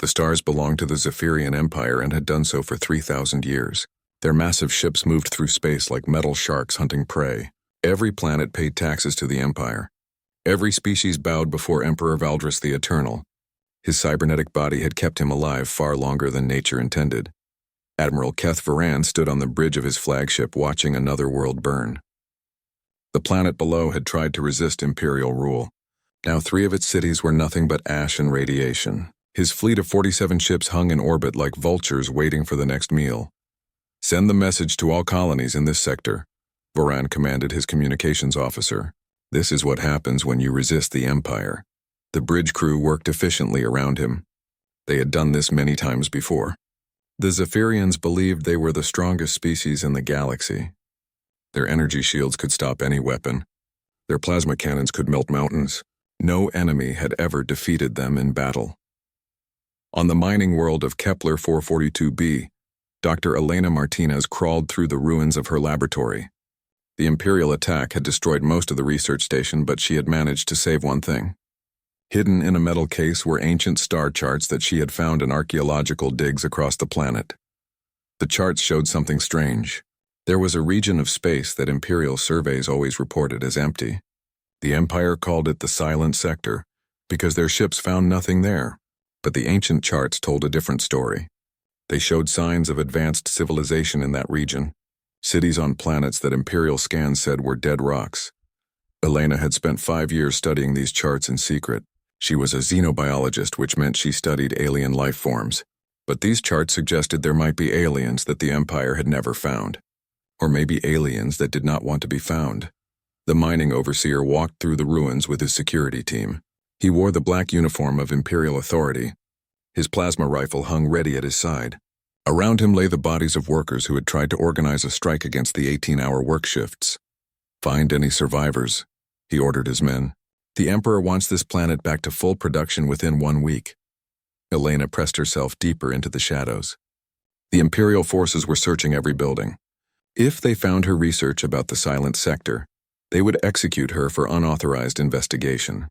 The stars belonged to the Zephyrian Empire and had done so for 3,000 years. Their massive ships moved through space like metal sharks hunting prey. Every planet paid taxes to the Empire. Every species bowed before Emperor Valdris the Eternal. His cybernetic body had kept him alive far longer than nature intended. Admiral Keth Varan stood on the bridge of his flagship watching another world burn. The planet below had tried to resist Imperial rule. Now 3 of its cities were nothing but ash and radiation. His fleet of 47 ships hung in orbit like vultures waiting for the next meal. "Send the message to all colonies in this sector," Varan commanded his communications officer. "This is what happens when you resist the Empire." The bridge crew worked efficiently around him. They had done this many times before. The Zephyrians believed they were the strongest species in the galaxy. Their energy shields could stop any weapon. Their plasma cannons could melt mountains. No enemy had ever defeated them in battle. On the mining world of Kepler 442b, Dr. Elena Martinez crawled through the ruins of her laboratory. The Imperial attack had destroyed most of the research station, but she had managed to save one thing. Hidden in a metal case were ancient star charts that she had found in archaeological digs across the planet. The charts showed something strange. There was a region of space that Imperial surveys always reported as empty. The Empire called it the Silent Sector because their ships found nothing there. But the ancient charts told a different story. They showed signs of advanced civilization in that region, cities on planets that Imperial scans said were dead rocks. Elena had spent 5 years studying these charts in secret. She was a xenobiologist, which meant she studied alien life forms. But these charts suggested there might be aliens that the Empire had never found. Or maybe aliens that did not want to be found. The mining overseer walked through the ruins with his security team. He wore the black uniform of Imperial authority. His plasma rifle hung ready at his side. Around him lay the bodies of workers who had tried to organize a strike against the 18-hour work shifts. "Find any survivors," he ordered his men. "The Emperor wants this planet back to full production within 1 week." Elena pressed herself deeper into the shadows. The Imperial forces were searching every building. If they found her research about the Silent Sector, they would execute her for unauthorized investigation.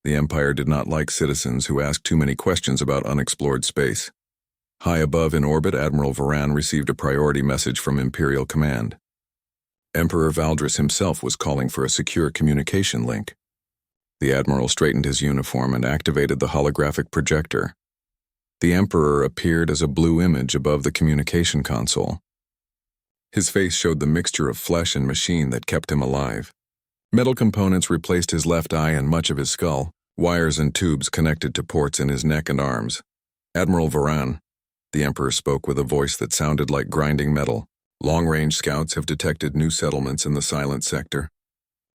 The Empire did not like citizens who asked too many questions about unexplored space. High above in orbit, Admiral Varan received a priority message from Imperial Command. Emperor Valdris himself was calling for a secure communication link. The Admiral straightened his uniform and activated the holographic projector. The Emperor appeared as a blue image above the communication console. His face showed the mixture of flesh and machine that kept him alive. Metal components replaced his left eye and much of his skull. Wires and tubes connected to ports in his neck and arms. "Admiral Varan," the Emperor spoke with a voice that sounded like grinding metal. "Long-range scouts have detected new settlements in the Silent Sector.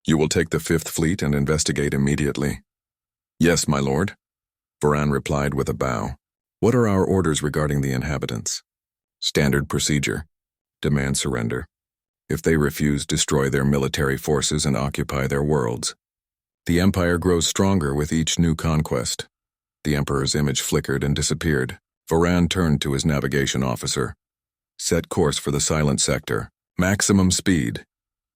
You will take the 5th Fleet and investigate immediately." "Yes, my lord," Varan replied with a bow. "What are our orders regarding the inhabitants?" "Standard procedure. Demand surrender. If they refuse, destroy their military forces and occupy their worlds. The Empire grows stronger with each new conquest." The Emperor's image flickered and disappeared. Varan turned to his navigation officer. "Set course for the Silent Sector. Maximum speed."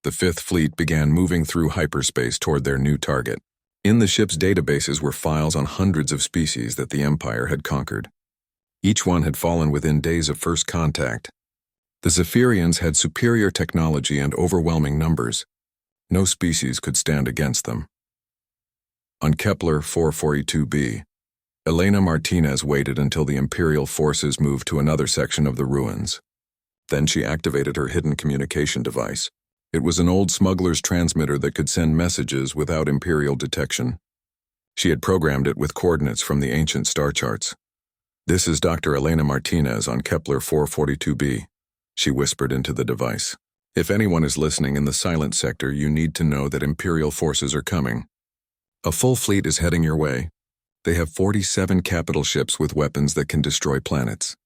The 5th Fleet began moving through hyperspace toward their new target. In the ship's databases were files on hundreds of species that the Empire had conquered. Each one had fallen within days of first contact. The Zephyrians had superior technology and overwhelming numbers. No species could stand against them. On Kepler 442b, Elena Martinez waited until the Imperial forces moved to another section of the ruins. Then she activated her hidden communication device. It was an old smuggler's transmitter that could send messages without Imperial detection. She had programmed it with coordinates from the ancient star charts. "This is Dr. Elena Martinez on Kepler 442b, she whispered into the device. "If anyone is listening in the Silent Sector, you need to know that Imperial forces are coming. A full fleet is heading your way. They have 47 capital ships with weapons that can destroy planets."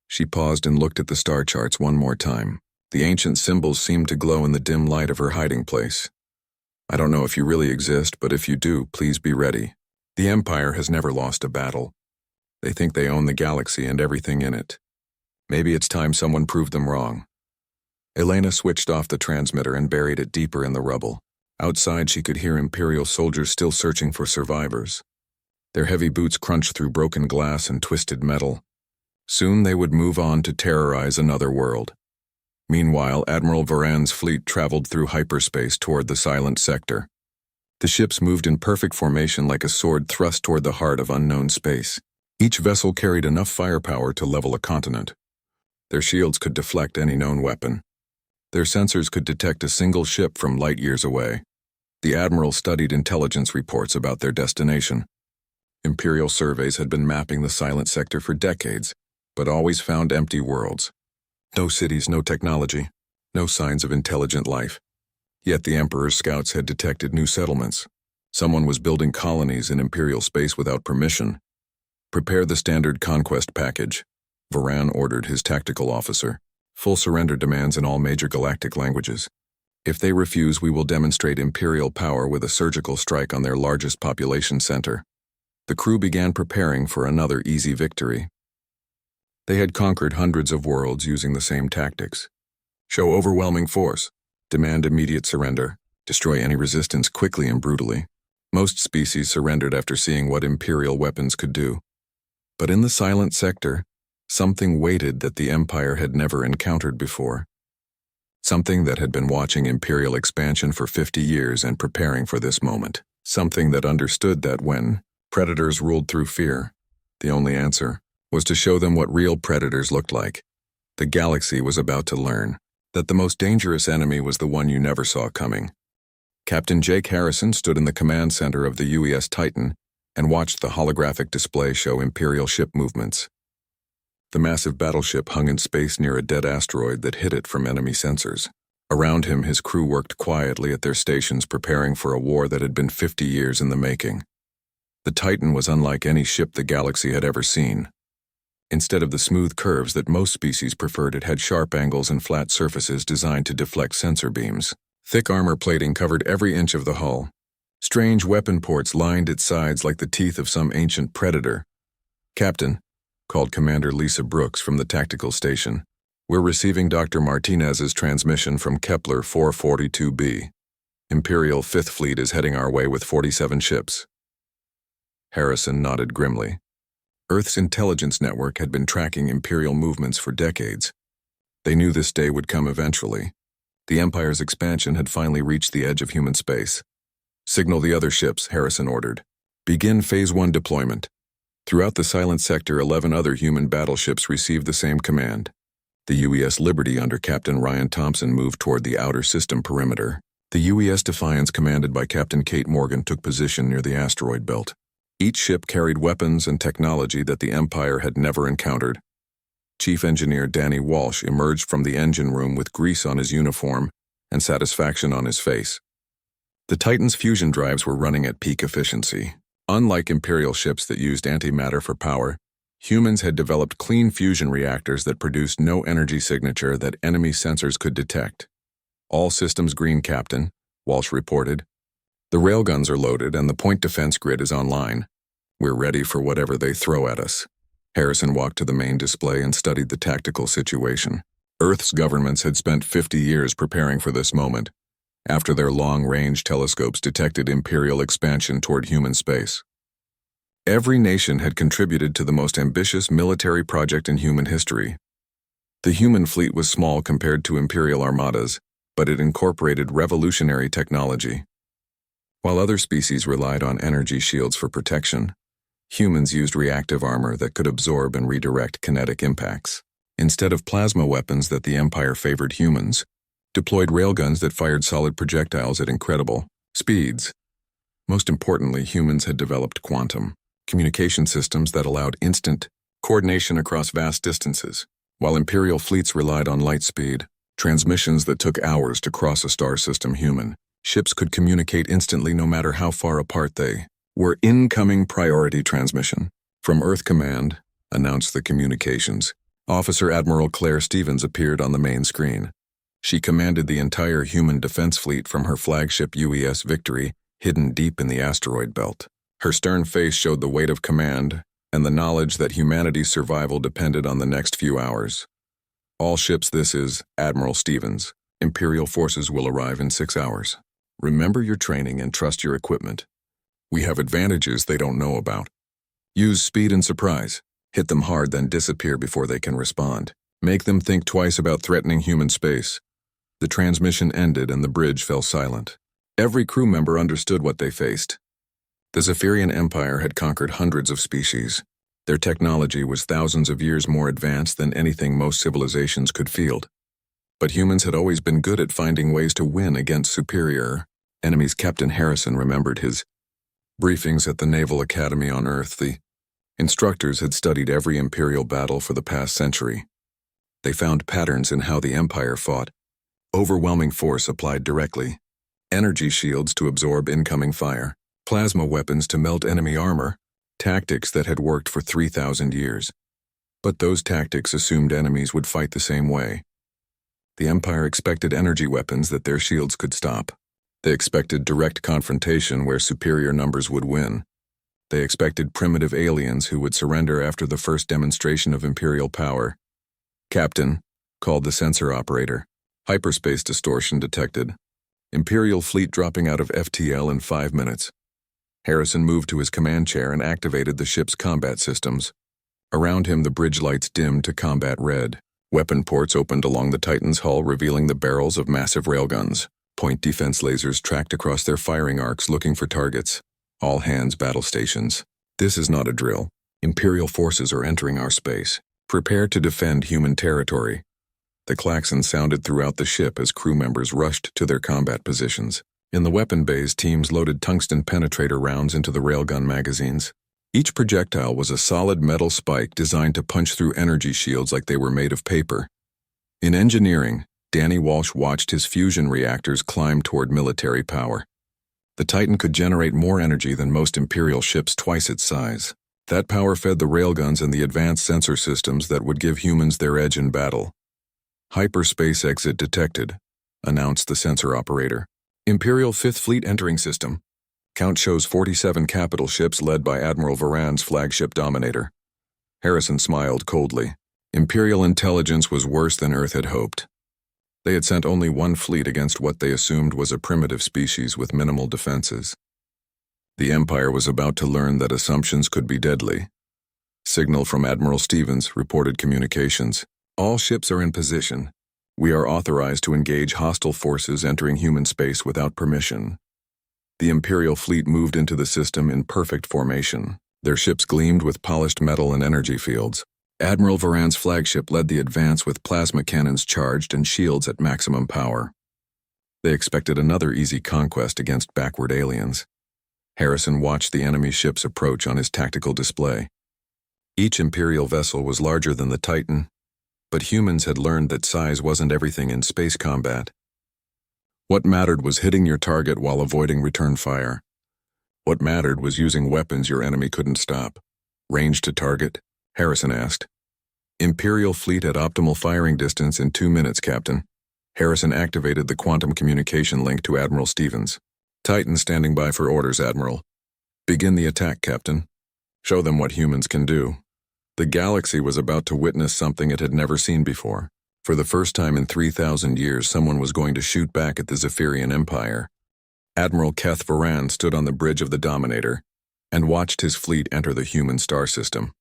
She paused and looked at the star charts one more time. The ancient symbols seemed to glow in the dim light of her hiding place. "I don't know if you really exist, but if you do, please be ready. The Empire has never lost a battle. They think they own the galaxy and everything in it. Maybe it's time someone proved them wrong." Elena switched off the transmitter and buried it deeper in the rubble. Outside, she could hear Imperial soldiers still searching for survivors. Their heavy boots crunched through broken glass and twisted metal. Soon they would move on to terrorize another world. Meanwhile, Admiral Varan's fleet traveled through hyperspace toward the silent sector. The ships moved in perfect formation like a sword thrust toward the heart of unknown space. Each vessel carried enough firepower to level a continent. Their shields could deflect any known weapon. Their sensors could detect a single ship from light years away. The Admiral studied intelligence reports about their destination. Imperial surveys had been mapping the silent sector for decades, but always found empty worlds. No cities, no technology, no signs of intelligent life. Yet the Emperor's scouts had detected new settlements. Someone was building colonies in Imperial space without permission. "Prepare the standard conquest package," Varan ordered his tactical officer. "Full surrender demands in all major galactic languages. If they refuse, we will demonstrate Imperial power with a surgical strike on their largest population center." The crew began preparing for another easy victory. They had conquered hundreds of worlds using the same tactics. Show overwhelming force, demand immediate surrender, destroy any resistance quickly and brutally. Most species surrendered after seeing what Imperial weapons could do. But in the silent sector, something waited that the Empire had never encountered before. Something that had been watching Imperial expansion for 50 years and preparing for this moment. Something that understood that when predators ruled through fear, the only answer was to show them what real predators looked like. The galaxy was about to learn that the most dangerous enemy was the one you never saw coming. Captain Jake Harrison stood in the command center of the UES Titan and watched the holographic display show Imperial ship movements. The massive battleship hung in space near a dead asteroid that hid it from enemy sensors. Around him, his crew worked quietly at their stations, preparing for a war that had been 50 years in the making. The Titan was unlike any ship the galaxy had ever seen. Instead of the smooth curves that most species preferred, it had sharp angles and flat surfaces designed to deflect sensor beams. Thick armor plating covered every inch of the hull. Strange weapon ports lined its sides like the teeth of some ancient predator. "Captain," called Commander Lisa Brooks from the tactical station, "we're receiving Dr. Martinez's transmission from Kepler 442b. Imperial 5th Fleet is heading our way with 47 ships." Harrison nodded grimly. Earth's intelligence network had been tracking Imperial movements for decades. They knew this day would come eventually. The Empire's expansion had finally reached the edge of human space. "Signal the other ships," Harrison ordered. "Begin Phase 1 deployment." Throughout the silent sector, 11 other human battleships received the same command. The UES Liberty under Captain Ryan Thompson moved toward the outer system perimeter. The UES Defiance, commanded by Captain Kate Morgan, took position near the asteroid belt. Each ship carried weapons and technology that the Empire had never encountered. Chief Engineer Danny Walsh emerged from the engine room with grease on his uniform and satisfaction on his face. The Titan's fusion drives were running at peak efficiency. Unlike Imperial ships that used antimatter for power, humans had developed clean fusion reactors that produced no energy signature that enemy sensors could detect. "All systems green, Captain," Walsh reported. "The railguns are loaded and the point defense grid is online. We're ready for whatever they throw at us." Harrison walked to the main display and studied the tactical situation. Earth's governments had spent 50 years preparing for this moment, after their long-range telescopes detected Imperial expansion toward human space. Every nation had contributed to the most ambitious military project in human history. The human fleet was small compared to Imperial armadas, but it incorporated revolutionary technology. While other species relied on energy shields for protection, humans used reactive armor that could absorb and redirect kinetic impacts. Instead of plasma weapons that the Empire favored, humans deployed railguns that fired solid projectiles at incredible speeds. Most importantly, humans had developed quantum communication systems that allowed instant coordination across vast distances, while Imperial fleets relied on light speed, transmissions that took hours to cross a star system. Human ships could communicate instantly no matter how far apart they were. "Incoming priority transmission from Earth Command," announced the communications. Officer Admiral Claire Stevens appeared on the main screen. She commanded the entire human defense fleet from her flagship UES Victory, hidden deep in the asteroid belt. Her stern face showed the weight of command and the knowledge that humanity's survival depended on the next few hours. "All ships, this is Admiral Stevens. Imperial forces will arrive in 6 hours. Remember your training and trust your equipment. We have advantages they don't know about." Use speed and surprise. Hit them hard, then disappear before they can respond. Make them think twice about threatening human space. The transmission ended and the bridge fell silent. Every crew member understood what they faced. The Zephyrian Empire had conquered hundreds of species. Their technology was thousands of years more advanced than anything most civilizations could field. But humans had always been good at finding ways to win against superior enemies. Captain Harrison remembered his briefings at the Naval Academy on Earth. The instructors had studied every Imperial battle for the past century. They found patterns in how the Empire fought. Overwhelming force applied directly. Energy shields to absorb incoming fire. Plasma weapons to melt enemy armor. Tactics that had worked for 3,000 years. But those tactics assumed enemies would fight the same way. The Empire expected energy weapons that their shields could stop. They expected direct confrontation where superior numbers would win. They expected primitive aliens who would surrender after the first demonstration of Imperial power. "Captain," called the sensor operator. "Hyperspace distortion detected. Imperial fleet dropping out of FTL in 5 minutes." Harrison moved to his command chair and activated the ship's combat systems. Around him, the bridge lights dimmed to combat red. Weapon ports opened along the Titan's hull, revealing the barrels of massive railguns. Point defense lasers tracked across their firing arcs looking for targets. All hands battle stations. "This is not a drill. Imperial forces are entering our space. Prepare to defend human territory." The klaxon sounded throughout the ship as crew members rushed to their combat positions. In the weapon bays, teams loaded tungsten penetrator rounds into the railgun magazines. Each projectile was a solid metal spike designed to punch through energy shields like they were made of paper. In engineering, Danny Walsh watched his fusion reactors climb toward military power. The Titan could generate more energy than most Imperial ships twice its size. That power fed the railguns and the advanced sensor systems that would give humans their edge in battle. "Hyperspace exit detected," announced the sensor operator. "Imperial 5th Fleet entering system. Count shows 47 capital ships led by Admiral Varan's flagship Dominator." Harrison smiled coldly. Imperial intelligence was worse than Earth had hoped. They had sent only one fleet against what they assumed was a primitive species with minimal defenses. The Empire was about to learn that assumptions could be deadly. Signal from Admiral Stevens reported communications. "All ships are in position. We are authorized to engage hostile forces entering human space without permission." The Imperial fleet moved into the system in perfect formation. Their ships gleamed with polished metal and energy fields. Admiral Varan's flagship led the advance with plasma cannons charged and shields at maximum power. They expected another easy conquest against backward aliens. Harrison watched the enemy ships approach on his tactical display. Each Imperial vessel was larger than the Titan, but humans had learned that size wasn't everything in space combat. What mattered was hitting your target while avoiding return fire. What mattered was using weapons your enemy couldn't stop. "Range to target?" Harrison asked. "Imperial fleet at optimal firing distance in 2 minutes, Captain." Harrison activated the quantum communication link to Admiral Stevens. "Titan standing by for orders, Admiral." "Begin the attack, Captain. Show them what humans can do." The galaxy was about to witness something it had never seen before. For the first time in 3,000 years, someone was going to shoot back at the Zephyrian Empire. Admiral Keth Varan stood on the bridge of the Dominator and watched his fleet enter the human star system.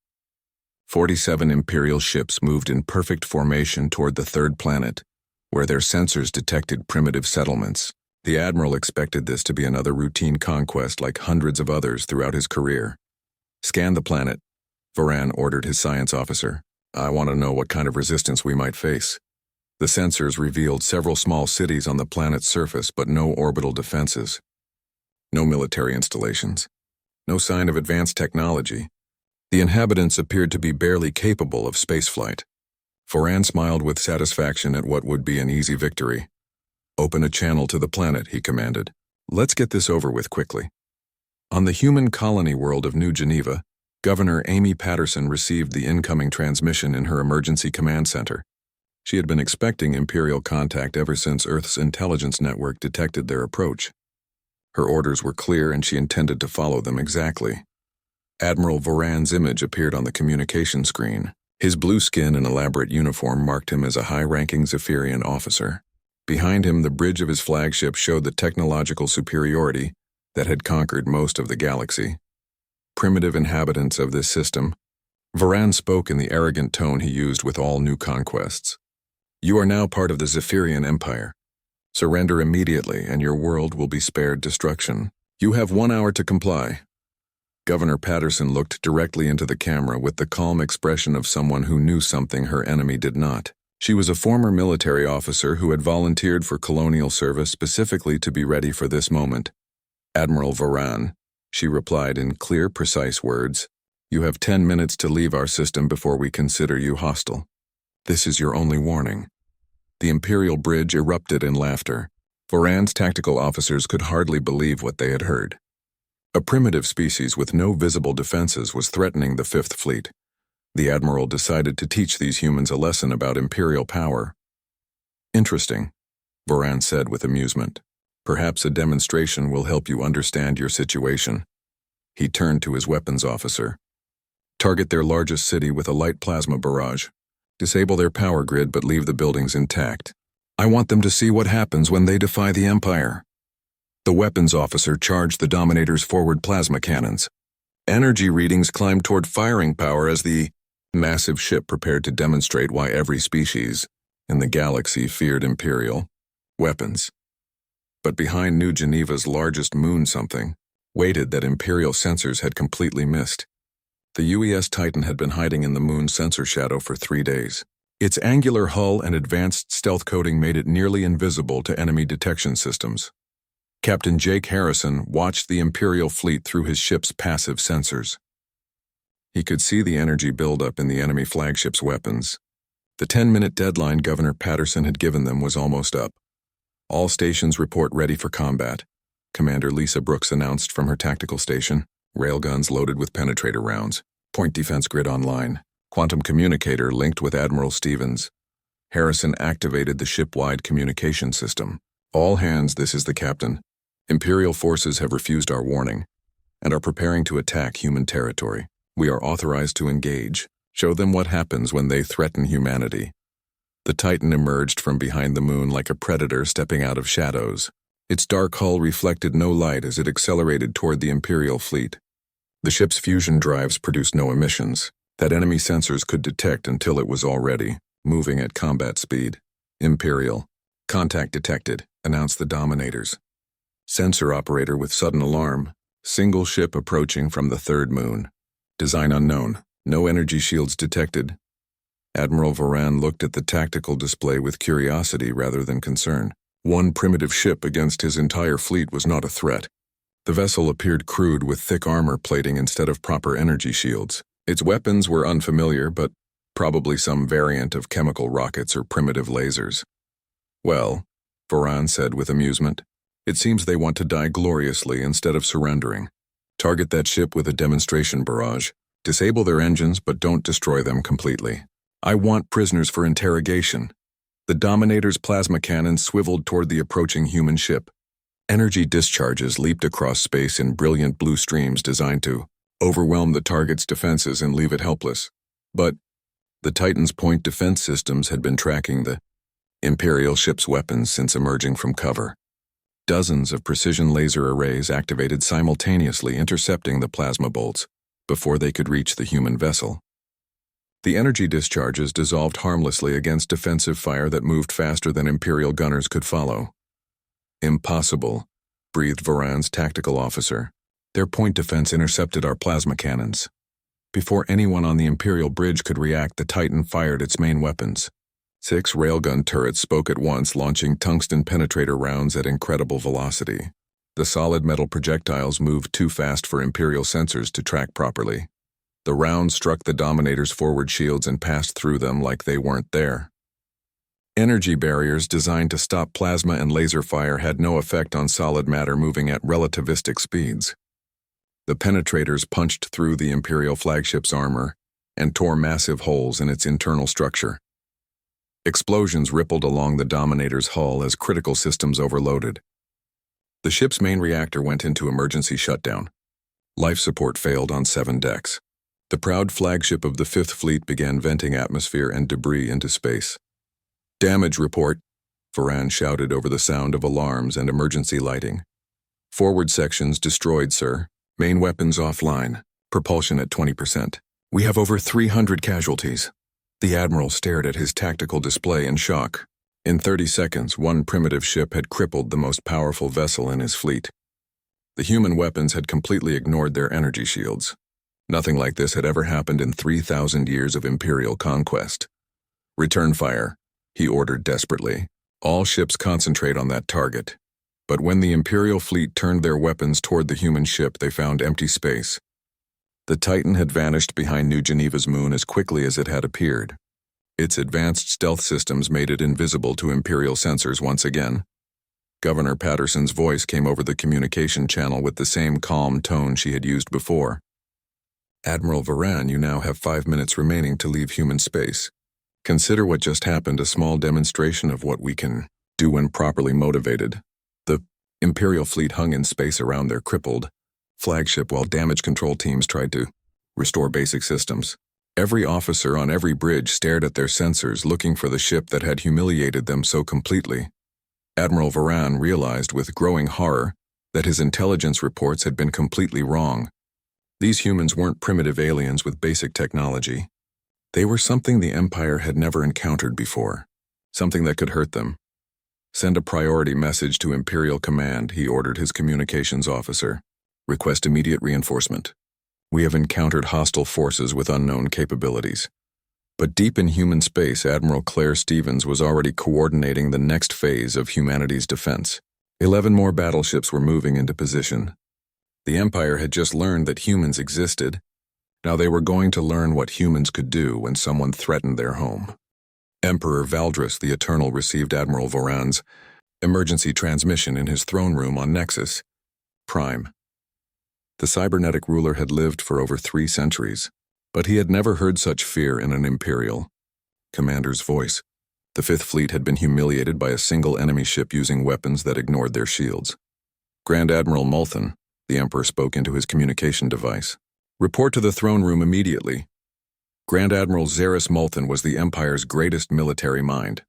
47 Imperial ships moved in perfect formation toward the third planet, where their sensors detected primitive settlements. The Admiral expected this to be another routine conquest like hundreds of others throughout his career. "Scan the planet," Varan ordered his science officer. "I want to know what kind of resistance we might face." The sensors revealed several small cities on the planet's surface, but no orbital defenses. No military installations. No sign of advanced technology. The inhabitants appeared to be barely capable of spaceflight. Varan smiled with satisfaction at what would be an easy victory. "Open a channel to the planet," he commanded. "Let's get this over with quickly." On the human colony world of New Geneva, Governor Amy Patterson received the incoming transmission in her emergency command center. She had been expecting Imperial contact ever since Earth's intelligence network detected their approach. Her orders were clear and she intended to follow them exactly. Admiral Varan's image appeared on the communication screen. His blue skin and elaborate uniform marked him as a high-ranking Zephyrian officer. Behind him, the bridge of his flagship showed the technological superiority that had conquered most of the galaxy. primitive inhabitants of this system. Varan spoke in the arrogant tone he used with all new conquests. You are now part of the Zephyrian Empire. Surrender immediately and your world will be spared destruction. You have 1 hour to comply. Governor Patterson looked directly into the camera with the calm expression of someone who knew something her enemy did not. She was a former military officer who had volunteered for colonial service specifically to be ready for this moment. Admiral Varan, she replied in clear, precise words. You have 10 minutes to leave our system before we consider you hostile. This is your only warning. The Imperial Bridge erupted in laughter. Varan's tactical officers could hardly believe what they had heard. A primitive species with no visible defenses was threatening the Fifth Fleet. The Admiral decided to teach these humans a lesson about Imperial power. Interesting, Varan said with amusement. Perhaps a demonstration will help you understand your situation. He turned to his weapons officer. Target their largest city with a light plasma barrage. Disable their power grid but leave the buildings intact. I want them to see what happens when they defy the Empire. The weapons officer charged the Dominator's forward plasma cannons. Energy readings climbed toward firing power as the massive ship prepared to demonstrate why every species in the galaxy feared Imperial weapons. But behind New Geneva's largest moon something waited that Imperial sensors had completely missed. The UES Titan had been hiding in the moon's sensor shadow for 3 days. Its angular hull and advanced stealth coating made it nearly invisible to enemy detection systems. Captain Jake Harrison watched the Imperial fleet through his ship's passive sensors. He could see the energy buildup in the enemy flagship's weapons. The 10-minute deadline Governor Patterson had given them was almost up. All stations report ready for combat, Commander Lisa Brooks announced from her tactical station. Railguns loaded with penetrator rounds, point defense grid online, quantum communicator linked with Admiral Stevens. Harrison activated the ship-wide communication system. All hands, this is the captain. Imperial forces have refused our warning and are preparing to attack human territory. We are authorized to engage. Show them what happens when they threaten humanity. The Titan emerged from behind the moon like a predator stepping out of shadows. Its dark hull reflected no light as it accelerated toward the Imperial fleet. The ship's fusion drives produced no emissions that enemy sensors could detect until it was already moving at combat speed. Imperial. Contact detected, announced the Dominators. Sensor operator with sudden alarm. Single ship approaching from the third moon. Design unknown. No energy shields detected. Admiral Varan looked at the tactical display with curiosity rather than concern. One primitive ship against his entire fleet was not a threat. The vessel appeared crude with thick armor plating instead of proper energy shields. Its weapons were unfamiliar, but probably some variant of chemical rockets or primitive lasers. Well, Varan said with amusement, it seems they want to die gloriously instead of surrendering. Target that ship with a demonstration barrage. Disable their engines, but don't destroy them completely. I want prisoners for interrogation. The Dominator's plasma cannon swiveled toward the approaching human ship. Energy discharges leaped across space in brilliant blue streams designed to overwhelm the target's defenses and leave it helpless. But the Titan's point defense systems had been tracking the Imperial ship's weapons since emerging from cover. Dozens of precision laser arrays activated simultaneously, intercepting the plasma bolts before they could reach the human vessel. The energy discharges dissolved harmlessly against defensive fire that moved faster than Imperial gunners could follow. Impossible, breathed Varan's tactical officer. Their point defense intercepted our plasma cannons. Before anyone on the Imperial bridge could react, the Titan fired its main weapons. 6 railgun turrets spoke at once, launching tungsten penetrator rounds at incredible velocity. The solid metal projectiles moved too fast for Imperial sensors to track properly. The rounds struck the Dominator's forward shields and passed through them like they weren't there. Energy barriers designed to stop plasma and laser fire had no effect on solid matter moving at relativistic speeds. The penetrators punched through the Imperial flagship's armor and tore massive holes in its internal structure. Explosions rippled along the Dominator's hull as critical systems overloaded. The ship's main reactor went into emergency shutdown. Life support failed on 7 decks. The proud flagship of the Fifth Fleet began venting atmosphere and debris into space. Damage report, Varan shouted over the sound of alarms and emergency lighting. Forward sections destroyed, sir. Main weapons offline. Propulsion at 20%. We have over 300 casualties. The Admiral stared at his tactical display in shock. In 30 seconds, one primitive ship had crippled the most powerful vessel in his fleet. The human weapons had completely ignored their energy shields. Nothing like this had ever happened in 3,000 years of Imperial conquest. Return fire, he ordered desperately. All ships concentrate on that target. But when the Imperial fleet turned their weapons toward the human ship, they found empty space. The Titan had vanished behind New Geneva's moon as quickly as it had appeared. Its advanced stealth systems made it invisible to Imperial sensors once again. Governor Patterson's voice came over the communication channel with the same calm tone she had used before. Admiral Varan, you now have 5 minutes remaining to leave human space. Consider what just happened, a small demonstration of what we can do when properly motivated. The Imperial fleet hung in space around their crippled flagship while damage control teams tried to restore basic systems. Every officer on every bridge stared at their sensors, looking for the ship that had humiliated them so completely. Admiral Varan realized with growing horror that his intelligence reports had been completely wrong. These humans weren't primitive aliens with basic technology. They were something the Empire had never encountered before, something that could hurt them. Send a priority message to Imperial Command, he ordered his communications officer. Request immediate reinforcement. We have encountered hostile forces with unknown capabilities. But deep in human space, Admiral Claire Stevens was already coordinating the next phase of humanity's defense. 11 more battleships were moving into position. The Empire had just learned that humans existed. Now they were going to learn what humans could do when someone threatened their home. Emperor Valdris the Eternal received Admiral Varan's emergency transmission in his throne room on Nexus Prime. The cybernetic ruler had lived for over 3 centuries, but he had never heard such fear in an Imperial commander's voice. The Fifth Fleet had been humiliated by a single enemy ship using weapons that ignored their shields. Grand Admiral Multhen, the Emperor spoke into his communication device. Report to the throne room immediately. Grand Admiral Zaris Multhen was the Empire's greatest military mind.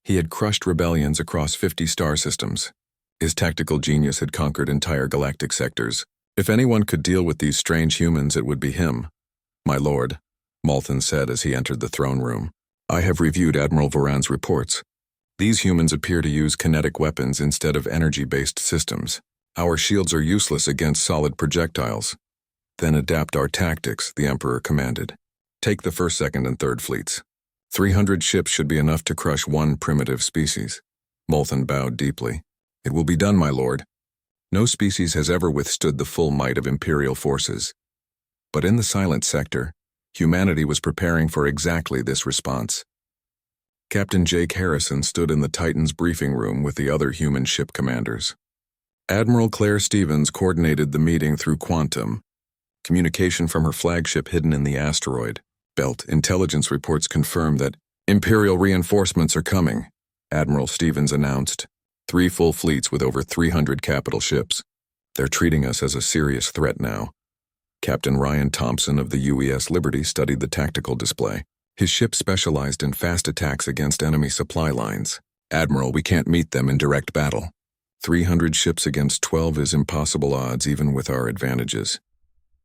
He had crushed rebellions across 50 star systems. His tactical genius had conquered entire galactic sectors. If anyone could deal with these strange humans, it would be him. My lord, Multhen said as he entered the throne room. I have reviewed Admiral Varan's reports. These humans appear to use kinetic weapons instead of energy-based systems. Our shields are useless against solid projectiles. Then adapt our tactics, the Emperor commanded. Take the first, second, and third fleets. 300 ships should be enough to crush one primitive species. Multhen bowed deeply. It will be done, my lord. No species has ever withstood the full might of Imperial forces. But in the silent sector, humanity was preparing for exactly this response. Captain Jake Harrison stood in the Titan's briefing room with the other human ship commanders. Admiral Claire Stevens coordinated the meeting through quantum communication from her flagship hidden in the asteroid belt. Intelligence reports confirm that Imperial reinforcements are coming, Admiral Stevens announced. 3 full fleets with over 300 capital ships. They're treating us as a serious threat now. Captain Ryan Thompson of the UES Liberty studied the tactical display. His ship specialized in fast attacks against enemy supply lines. Admiral, we can't meet them in direct battle. 300 ships against 12 is impossible odds even with our advantages.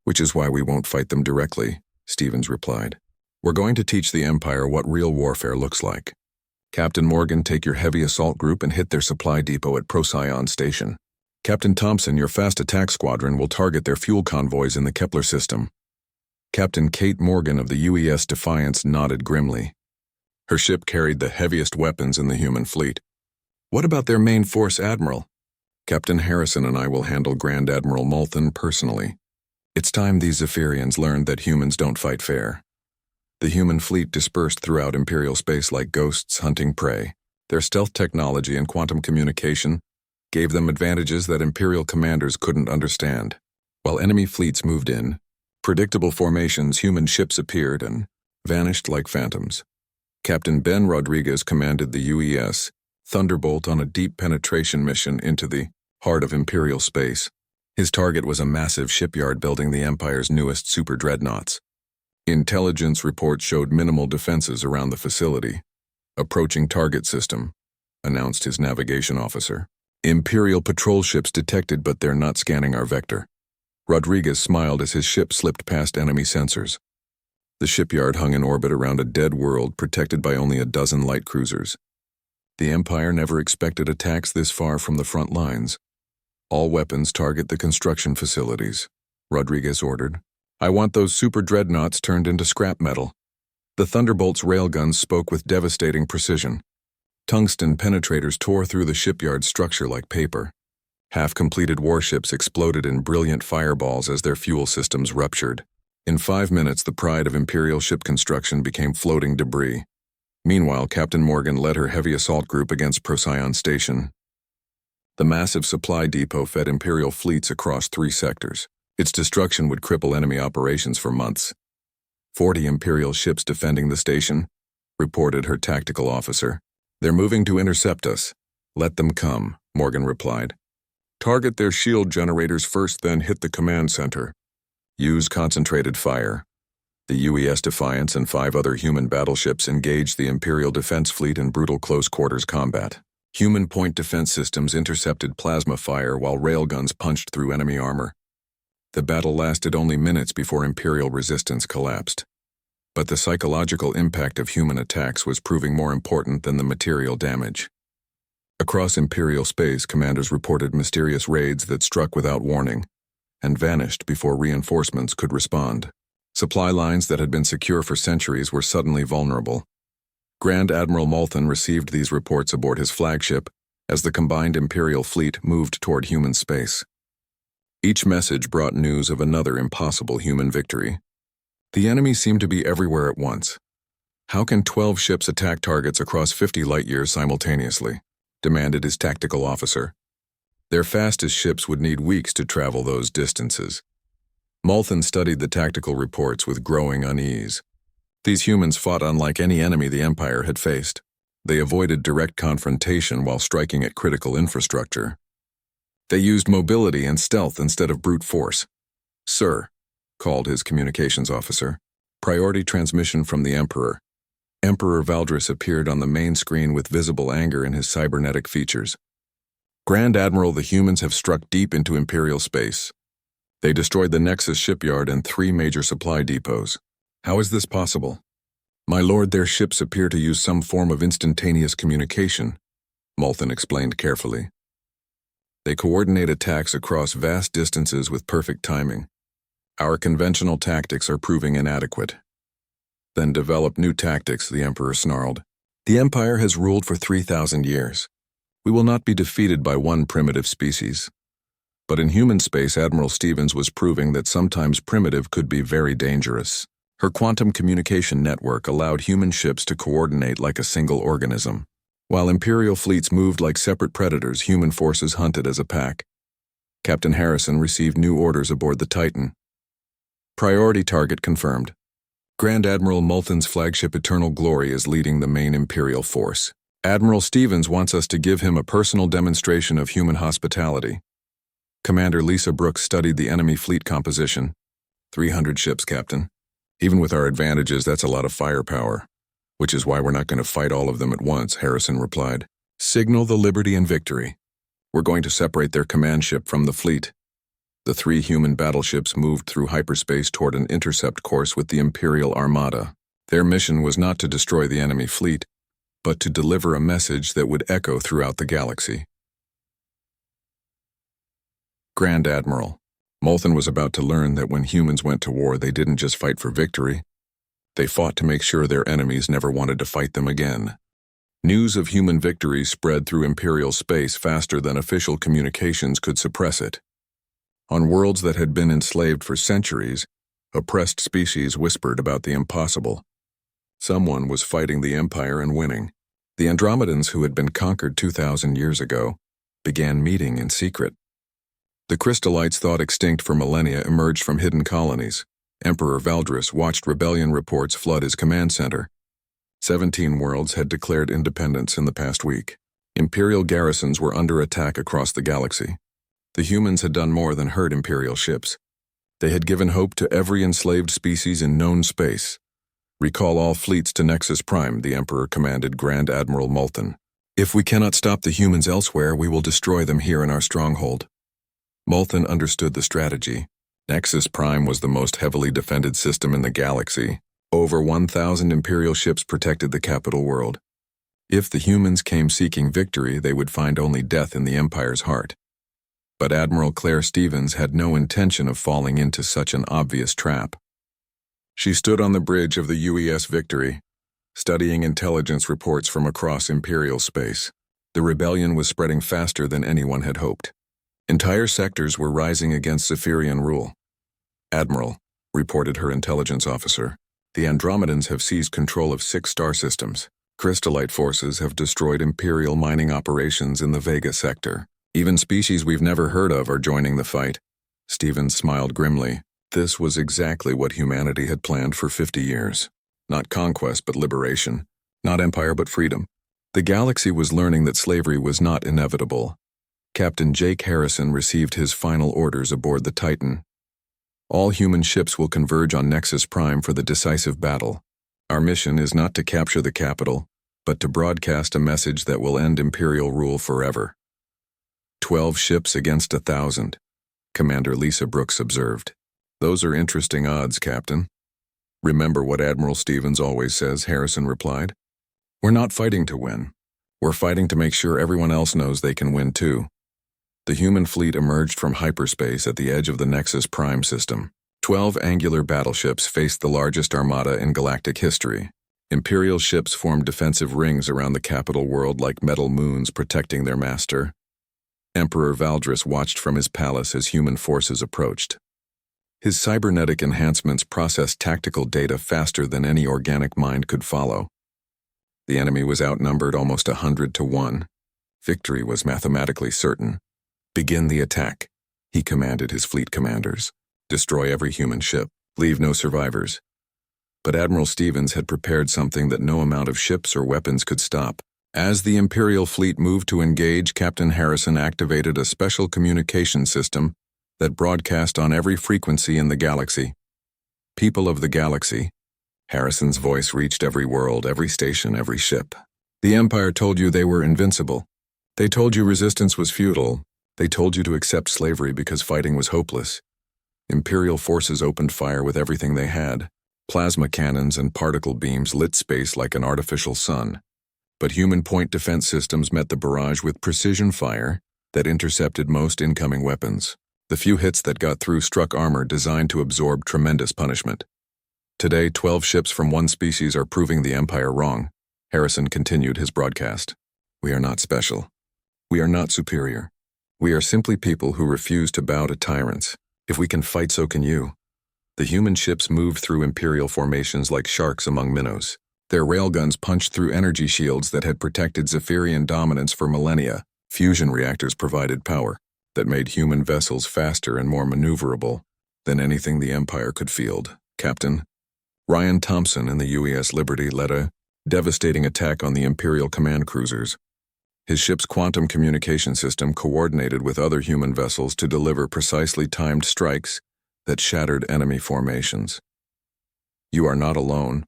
Which is why we won't fight them directly, Stevens replied. We're going to teach the Empire what real warfare looks like. Captain Morgan, take your heavy assault group and hit their supply depot at Procyon Station. Captain Thompson, your fast attack squadron will target their fuel convoys in the Kepler system. Captain Kate Morgan of the UES Defiance nodded grimly. Her ship carried the heaviest weapons in the human fleet. What about their main force, Admiral? Captain Harrison and I will handle Grand Admiral Multhen personally. It's time these Zephyrians learned that humans don't fight fair. The human fleet dispersed throughout Imperial space like ghosts hunting prey. Their stealth technology and quantum communication gave them advantages that Imperial commanders couldn't understand. While enemy fleets moved in, predictable formations, human ships appeared and vanished like phantoms. Captain Ben Rodriguez commanded the UES Thunderbolt on a deep penetration mission into the heart of Imperial space. His target was a massive shipyard building the Empire's newest super dreadnoughts. Intelligence reports showed minimal defenses around the facility. Approaching target system, announced his navigation officer. Imperial patrol ships detected, but they're not scanning our vector. Rodriguez smiled as his ship slipped past enemy sensors. The shipyard hung in orbit around a dead world protected by only a dozen light cruisers. The Empire never expected attacks this far from the front lines. All weapons target the construction facilities, Rodriguez ordered. I want those super dreadnoughts turned into scrap metal. The Thunderbolt's railguns spoke with devastating precision. Tungsten penetrators tore through the shipyard structure like paper. Half-completed warships exploded in brilliant fireballs as their fuel systems ruptured. In 5 minutes, the pride of Imperial ship construction became floating debris. Meanwhile, Captain Morgan led her heavy assault group against Procyon Station. The massive supply depot fed Imperial fleets across 3 sectors. Its destruction would cripple enemy operations for months. 40 Imperial ships defending the station, reported her tactical officer. They're moving to intercept us. Let them come, Morgan replied. Target their shield generators first, then hit the command center. Use concentrated fire. The UES Defiance and 5 other human battleships engaged the Imperial Defense Fleet in brutal close-quarters combat. Human point defense systems intercepted plasma fire while railguns punched through enemy armor. The battle lasted only minutes before Imperial resistance collapsed. But the psychological impact of human attacks was proving more important than the material damage. Across Imperial space, commanders reported mysterious raids that struck without warning and vanished before reinforcements could respond. Supply lines that had been secure for centuries were suddenly vulnerable. Grand Admiral Malthan received these reports aboard his flagship as the combined Imperial fleet moved toward human space. Each message brought news of another impossible human victory. The enemy seemed to be everywhere at once. How can 12 ships attack targets across 50 light-years simultaneously? Demanded his tactical officer. Their fastest ships would need weeks to travel those distances. Malthan studied the tactical reports with growing unease. These humans fought unlike any enemy the Empire had faced. They avoided direct confrontation while striking at critical infrastructure. They used mobility and stealth instead of brute force. Sir, called his communications officer. Priority transmission from the Emperor. Emperor Valdris appeared on the main screen with visible anger in his cybernetic features. Grand Admiral, the humans have struck deep into Imperial space. They destroyed the Nexus shipyard and 3 major supply depots. How is this possible? My lord, their ships appear to use some form of instantaneous communication, Malthan explained carefully. They coordinate attacks across vast distances with perfect timing. Our conventional tactics are proving inadequate. Then develop new tactics, the Emperor snarled. The Empire has ruled for 3,000 years. We will not be defeated by one primitive species. But in human space, Admiral Stevens was proving that sometimes primitive could be very dangerous. Her quantum communication network allowed human ships to coordinate like a single organism. While Imperial fleets moved like separate predators, human forces hunted as a pack. Captain Harrison received new orders aboard the Titan. Priority target confirmed. Grand Admiral Malthan's flagship Eternal Glory is leading the main Imperial force. Admiral Stevens wants us to give him a personal demonstration of human hospitality. Commander Lisa Brooks studied the enemy fleet composition. 300 ships, Captain. Even with our advantages, that's a lot of firepower. Which is why we're not going to fight all of them at once, Harrison replied. Signal the liberty and victory. We're going to separate their command ship from the fleet. The 3 human battleships moved through hyperspace toward an intercept course with the Imperial Armada. Their mission was not to destroy the enemy fleet, but to deliver a message that would echo throughout the galaxy. Grand Admiral. Malthan was about to learn that when humans went to war, they didn't just fight for victory. They fought to make sure their enemies never wanted to fight them again. News of human victory spread through Imperial space faster than official communications could suppress it. On worlds that had been enslaved for centuries, oppressed species whispered about the impossible. Someone was fighting the Empire and winning. The Andromedans, who had been conquered 2,000 years ago, began meeting in secret. The Crystallites, thought extinct for millennia, emerged from hidden colonies. Emperor Valdris watched rebellion reports flood his command center. 17 worlds had declared independence in the past week. Imperial garrisons were under attack across the galaxy. The humans had done more than hurt Imperial ships. They had given hope to every enslaved species in known space. Recall all fleets to Nexus Prime, the Emperor commanded Grand Admiral Malthan. If we cannot stop the humans elsewhere, we will destroy them here in our stronghold. Malthan understood the strategy. Nexus Prime was the most heavily defended system in the galaxy. Over 1,000 Imperial ships protected the capital world. If the humans came seeking victory, they would find only death in the Empire's heart. But Admiral Claire Stevens had no intention of falling into such an obvious trap. She stood on the bridge of the UES Victory, studying intelligence reports from across Imperial space. The rebellion was spreading faster than anyone had hoped. Entire sectors were rising against Zephyrian rule. "Admiral," reported her intelligence officer, "the Andromedans have seized control of 6 star systems. Crystallite forces have destroyed Imperial mining operations in the Vega sector. Even species we've never heard of are joining the fight." Stevens smiled grimly. This was exactly what humanity had planned for 50 years. Not conquest, but liberation. Not empire, but freedom. The galaxy was learning that slavery was not inevitable. Captain Jake Harrison received his final orders aboard the Titan. "All human ships will converge on Nexus Prime for the decisive battle. Our mission is not to capture the capital, but to broadcast a message that will end Imperial rule forever." 12 ships against 1,000, Commander Lisa Brooks observed. "Those are interesting odds, Captain." "Remember what Admiral Stevens always says," Harrison replied. "We're not fighting to win. We're fighting to make sure everyone else knows they can win too." The human fleet emerged from hyperspace at the edge of the Nexus Prime system. 12 angular battleships faced the largest armada in galactic history. Imperial ships formed defensive rings around the capital world like metal moons protecting their master. Emperor Valdris watched from his palace as human forces approached. His cybernetic enhancements processed tactical data faster than any organic mind could follow. The enemy was outnumbered almost 100 to 1. Victory was mathematically certain. "Begin the attack," he commanded his fleet commanders. "Destroy every human ship. Leave no survivors." But Admiral Stevens had prepared something that no amount of ships or weapons could stop. As the Imperial fleet moved to engage, Captain Harrison activated a special communication system that broadcast on every frequency in the galaxy. "People of the galaxy," Harrison's voice reached every world, every station, every ship. "The Empire told you they were invincible. They told you resistance was futile. They told you to accept slavery because fighting was hopeless. Imperial forces opened fire with everything they had. Plasma cannons and particle beams lit space like an artificial sun. But human point defense systems met the barrage with precision fire that intercepted most incoming weapons. The few hits that got through struck armor designed to absorb tremendous punishment. Today, 12 ships from one species are proving the Empire wrong." Harrison continued his broadcast. "We are not special. We are not superior. We are simply people who refuse to bow to tyrants. If we can fight, so can you." The human ships moved through Imperial formations like sharks among minnows. Their railguns punched through energy shields that had protected Zephyrian dominance for millennia. Fusion reactors provided power that made human vessels faster and more maneuverable than anything the Empire could field. Captain Ryan Thompson in the UES Liberty led a devastating attack on the Imperial command cruisers. His ship's quantum communication system coordinated with other human vessels to deliver precisely timed strikes that shattered enemy formations. "You are not alone."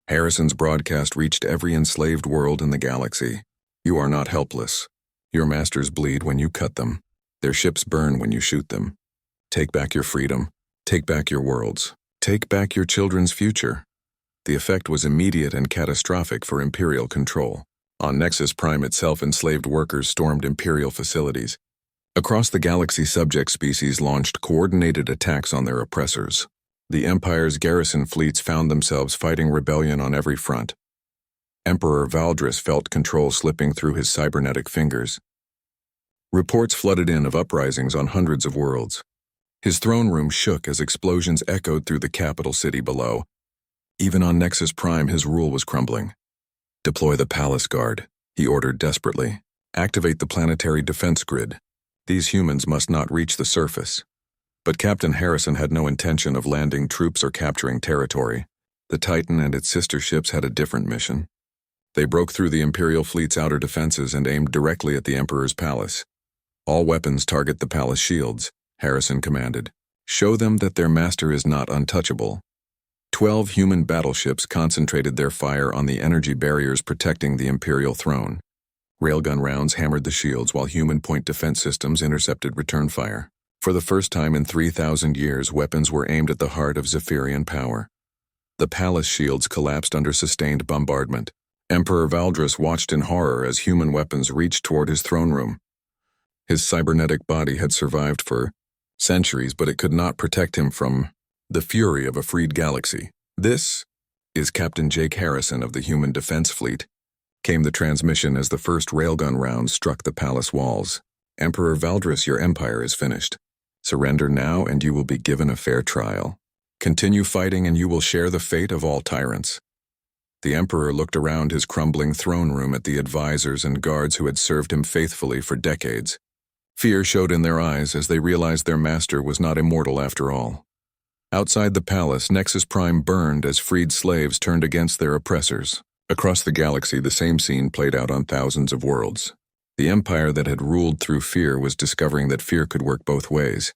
Harrison's broadcast reached every enslaved world in the galaxy. "You are not helpless. Your masters bleed when you cut them. Their ships burn when you shoot them. Take back your freedom. Take back your worlds. Take back your children's future." The effect was immediate and catastrophic for Imperial control. On Nexus Prime itself, enslaved workers stormed Imperial facilities. Across the galaxy, subject species launched coordinated attacks on their oppressors. The Empire's garrison fleets found themselves fighting rebellion on every front. Emperor Valdris felt control slipping through his cybernetic fingers. Reports flooded in of uprisings on hundreds of worlds. His throne room shook as explosions echoed through the capital city below. Even on Nexus Prime, his rule was crumbling. "Deploy the Palace Guard," he ordered desperately. "Activate the planetary defense grid. These humans must not reach the surface." But Captain Harrison had no intention of landing troops or capturing territory. The Titan and its sister ships had a different mission. They broke through the Imperial fleet's outer defenses and aimed directly at the Emperor's palace. "All weapons target the palace shields," Harrison commanded. "Show them that their master is not untouchable." 12 human battleships concentrated their fire on the energy barriers protecting the Imperial throne. Railgun rounds hammered the shields while human point defense systems intercepted return fire. For the first time in 3,000 years, weapons were aimed at the heart of Zephyrian power. The palace shields collapsed under sustained bombardment. Emperor Valdris watched in horror as human weapons reached toward his throne room. His cybernetic body had survived for centuries, but it could not protect him from the fury of a freed galaxy. "This is Captain Jake Harrison of the Human Defense Fleet," came the transmission as the first railgun rounds struck the palace walls. "Emperor Valdris, your empire is finished. Surrender now and you will be given a fair trial. Continue fighting and you will share the fate of all tyrants." The Emperor looked around his crumbling throne room at the advisors and guards who had served him faithfully for decades. Fear showed in their eyes as they realized their master was not immortal after all. Outside the palace, Nexus Prime burned as freed slaves turned against their oppressors. Across the galaxy, the same scene played out on thousands of worlds. The empire that had ruled through fear was discovering that fear could work both ways.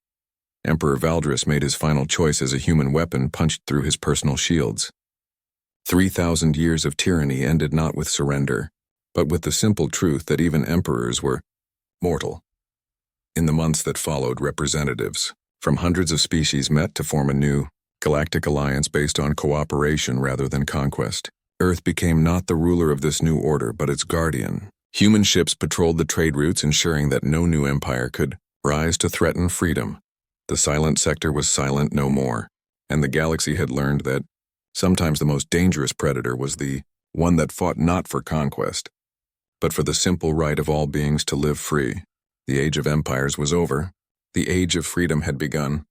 Emperor Valdris made his final choice as a human weapon punched through his personal shields. 3,000 years of tyranny ended not with surrender, but with the simple truth that even emperors were mortal. In the months that followed, representatives from hundreds of species met to form a new galactic alliance based on cooperation rather than conquest. Earth became not the ruler of this new order, but its guardian. Human ships patrolled the trade routes, ensuring that no new empire could rise to threaten freedom. The silent sector was silent no more, and the galaxy had learned that sometimes the most dangerous predator was the one that fought not for conquest, but for the simple right of all beings to live free. The age of empires was over. The age of freedom had begun.